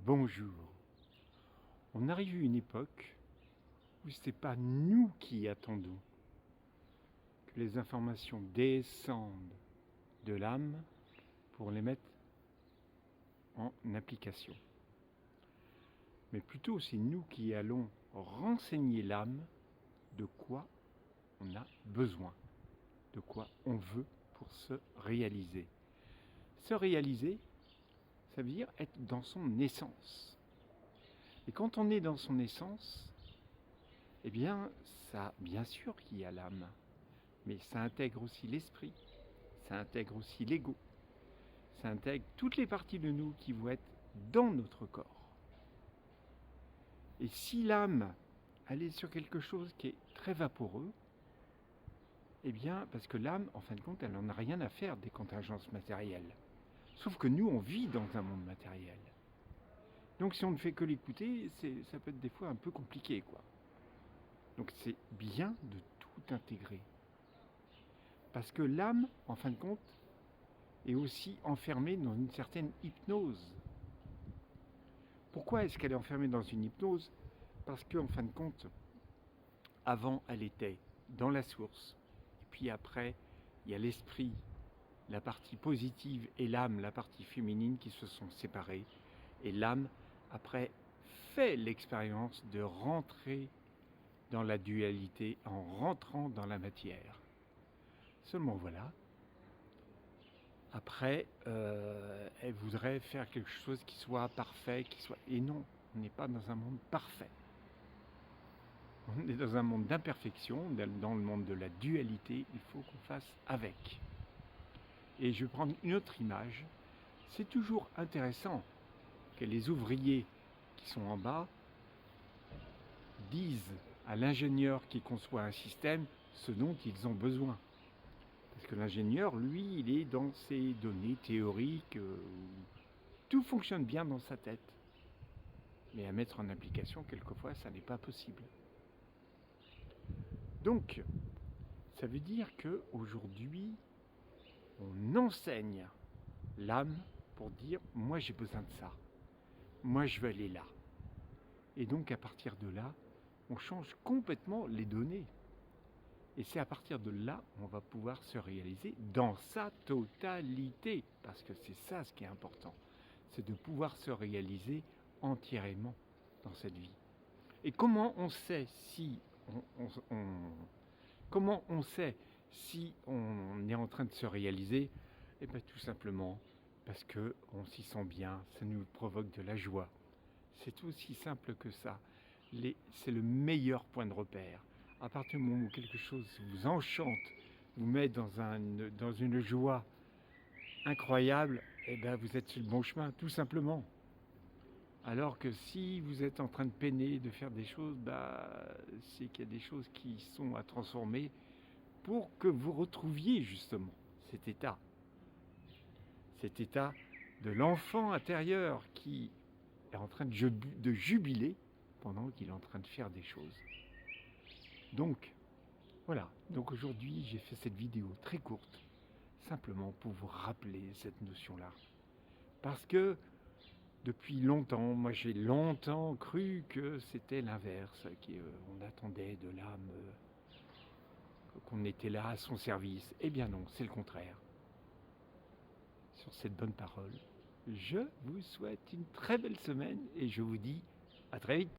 Bonjour. On arrive à une époque où ce n'est pas nous qui attendons que les informations descendent de l'âme pour les mettre en application. Mais plutôt c'est nous qui allons renseigner l'âme de quoi on a besoin, de quoi on veut pour se réaliser. Se réaliser, ça veut dire être dans son essence. Et quand on est dans son essence, eh bien, ça, bien sûr qu'il y a l'âme, mais ça intègre aussi l'esprit, ça intègre aussi l'ego, ça intègre toutes les parties de nous qui vont être dans notre corps. Et si l'âme, elle est sur quelque chose qui est très vaporeux, eh bien, parce que l'âme, en fin de compte, elle n'en a rien à faire des contingences matérielles. Sauf que nous, on vit dans un monde matériel. Donc si on ne fait que l'écouter, ça peut être des fois un peu compliqué, quoi. Donc c'est bien de tout intégrer. Parce que l'âme, en fin de compte, est aussi enfermée dans une certaine hypnose. Pourquoi est-ce qu'elle est enfermée dans une hypnose? Parce qu'en fin de compte, avant, elle était dans la source. Et puis après, il y a l'esprit, la partie positive, et l'âme, la partie féminine, qui se sont séparées. Et l'âme, après, fait l'expérience de rentrer dans la dualité en rentrant dans la matière. Seulement voilà, après, elle voudrait faire quelque chose qui soit parfait, Et non, on n'est pas dans un monde parfait. On est dans un monde d'imperfection, dans le monde de la dualité, il faut qu'on fasse avec. Et je vais prendre une autre image. C'est toujours intéressant que les ouvriers qui sont en bas disent à l'ingénieur qui conçoit un système ce dont ils ont besoin. Parce que l'ingénieur, lui, il est dans ses données théoriques, tout fonctionne bien dans sa tête. Mais à mettre en application, quelquefois, ça n'est pas possible. Donc, ça veut dire qu'aujourd'hui, on enseigne l'âme pour dire « moi j'ai besoin de ça, moi je veux aller là ». Et donc à partir de là, on change complètement les données. Et c'est à partir de là qu'on va pouvoir se réaliser dans sa totalité. Parce que c'est ça ce qui est important. C'est de pouvoir se réaliser entièrement dans cette vie. Et comment on sait si comment on sait si on est en train de se réaliser? Eh bien tout simplement parce qu'on s'y sent bien, ça nous provoque de la joie. C'est aussi simple que ça. C'est le meilleur point de repère. À partir du moment où quelque chose vous enchante, vous met dans une joie incroyable, eh bien vous êtes sur le bon chemin, tout simplement. Alors que si vous êtes en train de peiner, de faire des choses, c'est qu'il y a des choses qui sont à transformer pour que vous retrouviez justement cet état de l'enfant intérieur qui est en train de jubiler pendant qu'il est en train de faire des choses. Donc, voilà. Donc aujourd'hui, j'ai fait cette vidéo très courte, simplement pour vous rappeler cette notion-là. Parce que, depuis longtemps, moi j'ai longtemps cru que c'était l'inverse, qu'on attendait de l'âme, qu'on était là à son service. Eh bien non, c'est le contraire. Sur cette bonne parole, je vous souhaite une très belle semaine et je vous dis à très vite.